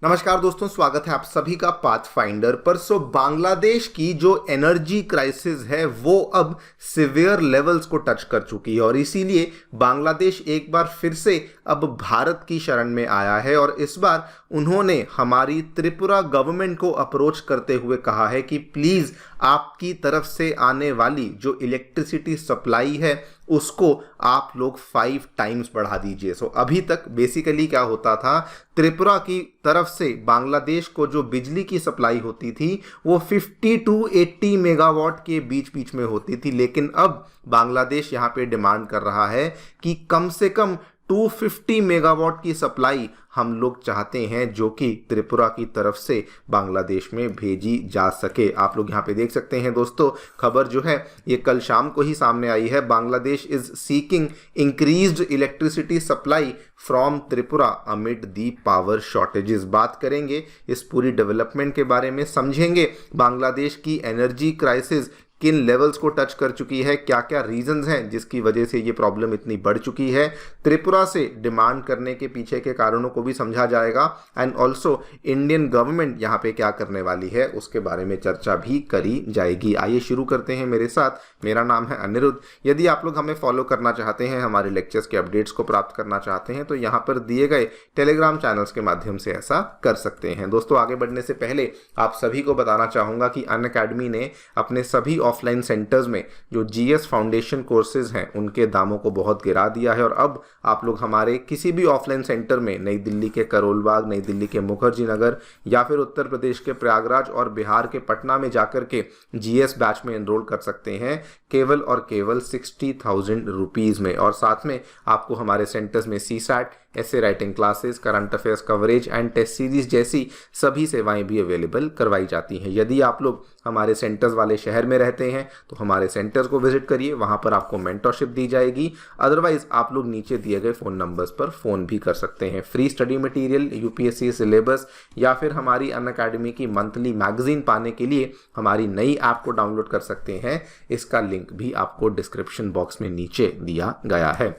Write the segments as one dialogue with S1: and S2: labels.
S1: नमस्कार दोस्तों, स्वागत है आप सभी का पाथफाइंडर पर। बांग्लादेश की जो एनर्जी क्राइसिस है वो अब सिवियर लेवल्स को टच कर चुकी है और इसीलिए बांग्लादेश एक बार फिर से अब भारत की शरण में आया है। और इस बार उन्होंने हमारी त्रिपुरा गवर्नमेंट को अप्रोच करते हुए कहा है कि प्लीज़ आपकी तरफ से आने वाली जो इलेक्ट्रिसिटी सप्लाई है उसको आप लोग 5 टाइम्स बढ़ा दीजिए। अभी तक बेसिकली क्या होता था, त्रिपुरा की तरफ से बांग्लादेश को जो बिजली की सप्लाई होती थी वो 50 टू 80 मेगावाट के बीच बीच में होती थी, लेकिन अब बांग्लादेश यहाँ पे डिमांड कर रहा है कि कम से कम 250 मेगावाट की सप्लाई हम लोग चाहते हैं जो कि त्रिपुरा की तरफ से बांग्लादेश में भेजी जा सके। आप लोग यहाँ पे देख सकते हैं दोस्तों, खबर जो है ये कल शाम को ही सामने आई है। Bangladesh is seeking increased electricity supply from Tripura amid the power shortages. बात करेंगे इस पूरी डेवलपमेंट के बारे में, समझेंगे बांग्लादेश की एनर्जी क्राइसिस किन लेवल्स को टच कर चुकी है, क्या क्या रीजंस हैं जिसकी वजह से ये प्रॉब्लम इतनी बढ़ चुकी है, त्रिपुरा से डिमांड करने के पीछे के कारणों को भी समझा जाएगा एंड ऑल्सो इंडियन गवर्नमेंट यहाँ पे क्या करने वाली है उसके बारे में चर्चा भी करी जाएगी। आइए शुरू करते हैं मेरे साथ। मेरा नाम है अनिरुद्ध। यदि आप लोग हमें फॉलो करना चाहते हैं, हमारे लेक्चर्स के अपडेट्स को प्राप्त करना चाहते हैं तो यहाँ पर दिए गए टेलीग्राम चैनल्स के माध्यम से ऐसा कर सकते हैं। दोस्तों, आगे बढ़ने से पहले आप सभी को बताना चाहूँगा कि अनअकैडमी ने अपने सभी ऑफलाइन सेंटर्स में जो जीएस फाउंडेशन कोर्सेज हैं उनके दामों को बहुत गिरा दिया है और अब आप लोग हमारे किसी भी ऑफलाइन सेंटर में नई दिल्ली के करोल बाग, नई दिल्ली के मुखर्जी नगर या फिर उत्तर प्रदेश के प्रयागराज और बिहार के पटना में जाकर के जीएस बैच में एनरोल कर सकते हैं केवल और केवल 60,000 रुपीज़ में। और साथ में आपको हमारे सेंटर्स में सीसैट, ऐसे writing classes, current affairs coverage and test series जैसी सभी सेवाएं भी अवेलेबल करवाई जाती हैं। यदि आप लोग हमारे सेंटर्स वाले शहर में रहते हैं तो हमारे सेंटर्स को विजिट करिए, वहां पर आपको मेंटरशिप दी जाएगी। अदरवाइज आप लोग नीचे दिए गए फ़ोन नंबर्स पर फ़ोन भी कर सकते हैं। Free study material, UPSC syllabus या फिर हमारी अनअकैडमी की मंथली मैगजीन पाने के लिए हमारी नई ऐप को डाउनलोड कर सकते हैं। इसका लिंक भी आपको डिस्क्रिप्शन बॉक्स में नीचे दिया गया है।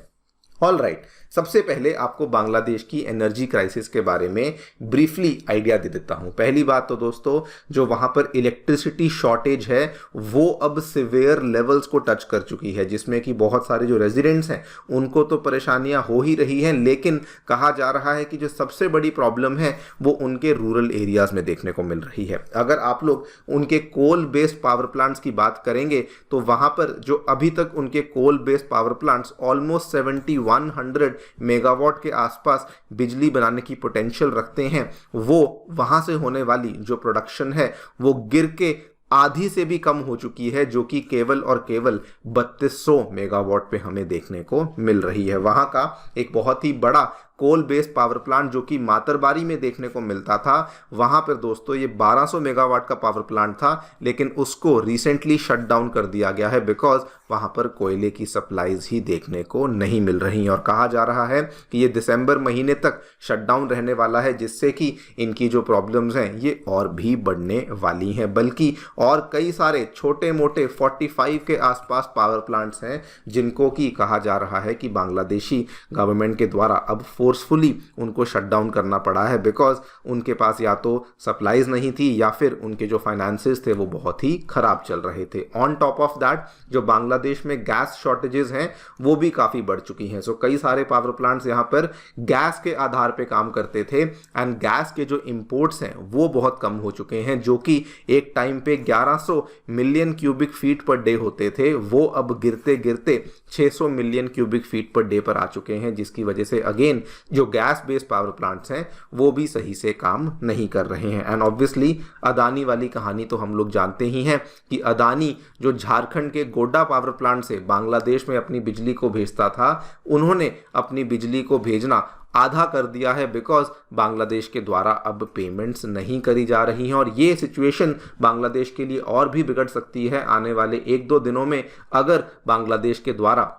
S1: ऑल राइट, सबसे पहले आपको बांग्लादेश की एनर्जी क्राइसिस के बारे में ब्रीफली आइडिया दे देता हूं। पहली बात तो दोस्तों, जो वहां पर इलेक्ट्रिसिटी शॉर्टेज है वो अब सिवियर लेवल्स को टच कर चुकी है, जिसमें कि बहुत सारे जो रेजिडेंट्स हैं उनको तो परेशानियां हो ही रही हैं, लेकिन कहा जा रहा है कि जो सबसे बड़ी प्रॉब्लम है वो उनके रूरल एरियाज में देखने को मिल रही है। अगर आप लोग उनके कोल बेस्ड पावर प्लांट्स की बात करेंगे तो वहां पर जो अभी तक उनके coal based power plants almost 7100 megawatt के आसपास बिजली बनाने की पोटेंशियल रखते हैं, वो वहां से होने वाली जो प्रोडक्शन है वो गिर के आधी से भी कम हो चुकी है, जो कि केवल और केवल 3200 मेगावाट पे हमें देखने को मिल रही है। वहां का एक बहुत ही बड़ा कोल बेस्ड पावर प्लांट जो कि मातरबारी में देखने को मिलता था, वहां पर दोस्तों ये 1200 मेगावाट का पावर प्लांट था, लेकिन उसको रिसेंटली शट डाउन कर दिया गया है बिकॉज वहां पर कोयले की सप्लाईज ही देखने को नहीं मिल रही और कहा जा रहा है कि ये दिसंबर महीने तक शट डाउन रहने वाला है, जिससे कि इनकी जो प्रॉब्लम्स हैं ये और भी बढ़ने वाली हैं। बल्कि और कई सारे छोटे मोटे 45 के आसपास पावर प्लांट्स हैं जिनको कि कहा जा रहा है कि बांग्लादेशी गवर्नमेंट के द्वारा अब फोर्सफुली उनको शट डाउन करना पड़ा है बिकॉज उनके पास या तो सप्लाईज नहीं थी या फिर उनके जो फाइनेंसेस थे वो बहुत ही खराब चल रहे थे। ऑन टॉप ऑफ दैट जो बांग्लादेश में गैस शॉर्टेजेस हैं वो भी काफ़ी बढ़ चुकी हैं। कई सारे पावर प्लांट्स यहाँ पर गैस के आधार पे काम करते थे एंड गैस के जो इंपोर्ट्स हैं वो बहुत कम हो चुके हैं, जो कि एक टाइम पे 1100 million cubic feet per day होते थे, वो अब गिरते गिरते 600 million cubic feet per day पर आ चुके हैं, जिसकी वजह से अगेन जो गैस बेस्ड पावर प्लांट्स हैं वो भी सही से काम नहीं कर रहे हैं। एंड ऑब्वियसली अदानी वाली कहानी तो हम लोग जानते ही हैं कि अदानी जो झारखंड के गोड्डा पावर प्लांट से बांग्लादेश में अपनी बिजली को भेजता था, उन्होंने अपनी बिजली को भेजना आधा कर दिया है बिकॉज बांग्लादेश के द्वारा अब पेमेंट्स नहीं करी जा रही हैं। और ये सिचुएशन बांग्लादेश के लिए और भी बिगड़ सकती है आने वाले 1-2 दिनों में अगर बांग्लादेश के द्वारा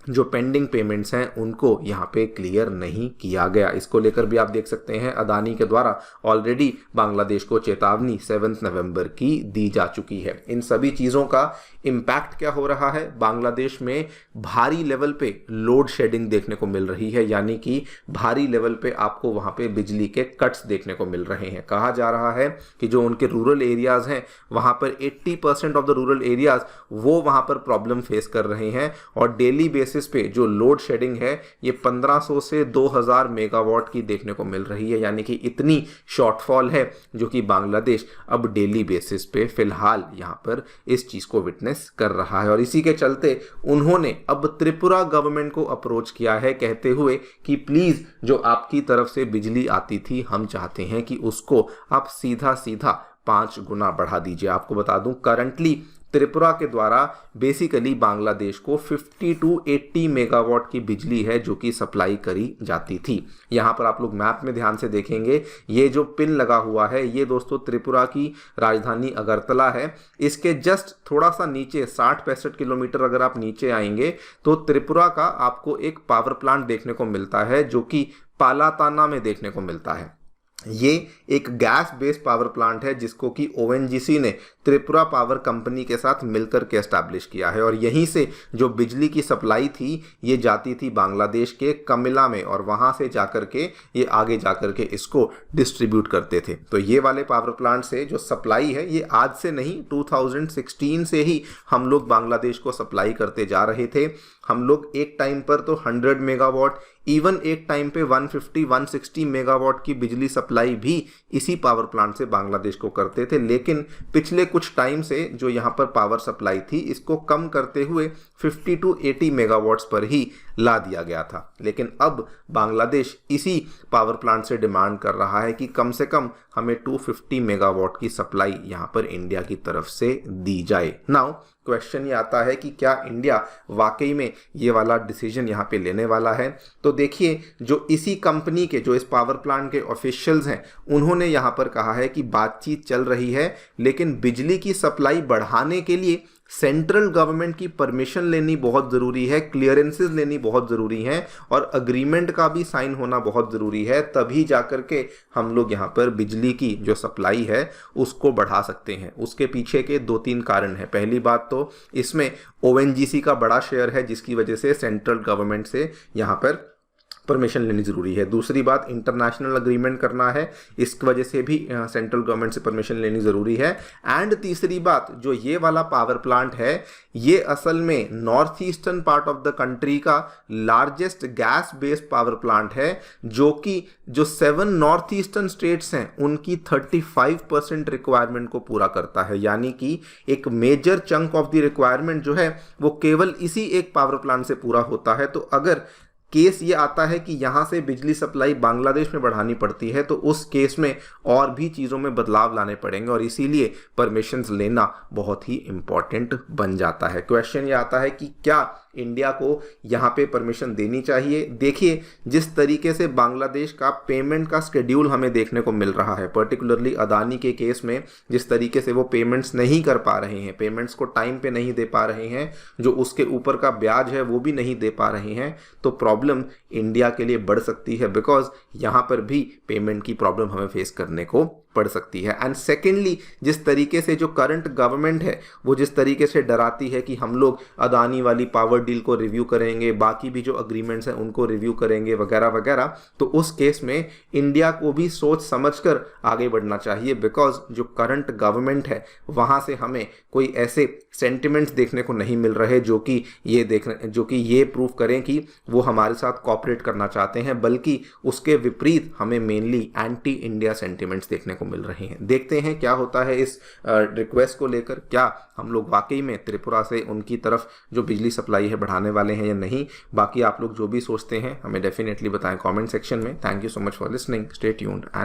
S1: जो पेंडिंग पेमेंट्स हैं उनको यहाँ पे क्लियर नहीं किया गया। इसको लेकर भी आप देख सकते हैं अदानी के द्वारा ऑलरेडी बांग्लादेश को चेतावनी 7 नवंबर की दी जा चुकी है। इन सभी चीज़ों का इम्पैक्ट क्या हो रहा है, बांग्लादेश में भारी लेवल पे लोड शेडिंग देखने को मिल रही है, यानी कि भारी लेवल पे आपको वहाँ पे बिजली के कट्स देखने को मिल रहे हैं। कहा जा रहा है कि जो उनके रूरल एरियाज़ हैं वहाँ पर 80% ऑफ द रूरल एरियाज़ वो वहाँ पर प्रॉब्लम फेस कर रहे हैं और डेली बेसिस पे जो लोड शेडिंग है ये 1500 से 2000 मेगावाट की देखने को मिल रही है, यानी कि इतनी शॉर्टफॉल है जो कि बांग्लादेश अब डेली बेसिस पे फिलहाल यहाँ पर इस चीज़ को विटनेस कर रहा है। और इसी के चलते उन्होंने अब त्रिपुरा गवर्नमेंट को अप्रोच किया है कहते हुए कि प्लीज जो आपकी तरफ से बिजली आती थी हम चाहते हैं कि उसको आप सीधा सीधा 5 गुना बढ़ा दीजिए। आपको बता दूं करंटली त्रिपुरा के द्वारा बेसिकली बांग्लादेश को 50 to 80 मेगावाट की बिजली है जो कि सप्लाई करी जाती थी। यहाँ पर आप लोग मैप में ध्यान से देखेंगे ये जो पिन लगा हुआ है ये दोस्तों त्रिपुरा की राजधानी अगरतला है। इसके जस्ट थोड़ा सा नीचे 60-65 किलोमीटर अगर आप नीचे आएंगे तो त्रिपुरा का आपको एक पावर प्लांट देखने को मिलता है जो कि पालाताना में देखने को मिलता है। ये एक गैस बेस्ड पावर प्लांट है जिसको कि ओएनजीसी ने त्रिपुरा पावर कंपनी के साथ मिलकर के एस्टैब्लिश किया है और यहीं से जो बिजली की सप्लाई थी ये जाती थी बांग्लादेश के कमिला में और वहां से जाकर के ये आगे जाकर के इसको डिस्ट्रीब्यूट करते थे। तो ये वाले पावर प्लांट से जो सप्लाई है ये आज से नहीं 2016 से ही हम लोग बांग्लादेश को सप्लाई करते जा रहे थे। हम लोग एक टाइम पर तो 100 मेगावाट इवन एक टाइम पे 150-160 मेगावाट की बिजली सप्लाई भी इसी पावर प्लांट से बांग्लादेश को करते थे, लेकिन पिछले कुछ टाइम से जो यहाँ पर पावर सप्लाई थी इसको कम करते हुए 50 to 80 मेगावाट्स पर ही ला दिया गया था। लेकिन अब बांग्लादेश इसी पावर प्लांट से डिमांड कर रहा है कि कम से कम हमें 250 मेगावाट की सप्लाई यहाँ पर इंडिया की तरफ से दी जाए। नाउ क्वेश्चन ये आता है कि क्या इंडिया वाकई में ये वाला डिसीजन यहाँ पे लेने वाला है। तो देखिए जो इसी कंपनी के जो इस पावर प्लांट के ऑफिशियल्स हैं उन्होंने यहाँ पर कहा है कि बातचीत चल रही है लेकिन बिजली की सप्लाई बढ़ाने के लिए सेंट्रल गवर्नमेंट की परमिशन लेनी बहुत ज़रूरी है, क्लियरेंसेस लेनी बहुत ज़रूरी है और अग्रीमेंट का भी साइन होना बहुत ज़रूरी है, तभी जाकर के हम लोग यहाँ पर बिजली की जो सप्लाई है उसको बढ़ा सकते हैं। उसके पीछे के 2-3 कारण हैं। पहली बात तो इसमें ओएनजीसी का बड़ा शेयर है जिसकी वजह से सेंट्रल गवर्नमेंट से यहाँ पर परमिशन लेनी ज़रूरी है। दूसरी बात इंटरनेशनल अग्रीमेंट करना है, इस वजह से भी सेंट्रल गवर्नमेंट से परमिशन लेनी ज़रूरी है। एंड तीसरी बात जो ये वाला पावर प्लांट है ये असल में north eastern part of the country का largest gas based power plant है जो कि जो 7 नॉर्थ ईस्टर्न स्टेट्स हैं उनकी 35% रिक्वायरमेंट को पूरा करता है, यानी कि एक major chunk of the requirement जो है वो केवल इसी एक पावर प्लांट से पूरा होता है। तो अगर केस ये आता है कि यहाँ से बिजली सप्लाई बांग्लादेश में बढ़ानी पड़ती है तो उस केस में और भी चीज़ों में बदलाव लाने पड़ेंगे और इसीलिए परमिशंस लेना बहुत ही इम्पॉर्टेंट बन जाता है। क्वेश्चन ये आता है कि क्या इंडिया को यहाँ पे परमिशन देनी चाहिए। देखिए जिस तरीके से बांग्लादेश का पेमेंट का शेड्यूल हमें देखने को मिल रहा है, पर्टिकुलरली अदानी के केस में जिस तरीके से वो पेमेंट्स नहीं कर पा रहे हैं, पेमेंट्स को टाइम पे नहीं दे पा रहे हैं, जो उसके ऊपर का ब्याज है वो भी नहीं दे पा रहे हैं, तो प्रॉब्लम इंडिया के लिए बढ़ सकती है बिकॉज यहाँ पर भी पेमेंट की प्रॉब्लम हमें फेस करने को पड़ सकती है। एंड सेकेंडली जिस तरीके से जो करंट गवर्नमेंट है वो जिस तरीके से डराती है कि हम लोग अदानी वाली पावर डील को रिव्यू करेंगे, बाकी भी जो अग्रीमेंट्स हैं उनको रिव्यू करेंगे वगैरह वगैरह, तो उस केस में इंडिया को भी सोच समझकर आगे बढ़ना चाहिए बिकॉज जो करंट गवर्नमेंट है वहाँ से हमें कोई ऐसे सेंटिमेंट्स देखने को नहीं मिल रहे जो कि ये प्रूव करें कि वो हमारे साथ कॉपरेट करना चाहते हैं, बल्कि उसके विपरीत हमें मेनली एंटी इंडिया सेंटिमेंट्स देखने को मिल रहे हैं। देखते हैं क्या होता है इस रिक्वेस्ट को लेकर, क्या हम लोग वाकई में त्रिपुरा से उनकी तरफ जो बिजली सप्लाई है बढ़ाने वाले हैं या नहीं। बाकी आप लोग जो भी सोचते हैं हमें डेफिनेटली बताएं कमेंट सेक्शन में। Thank you so much for listening, stay tuned and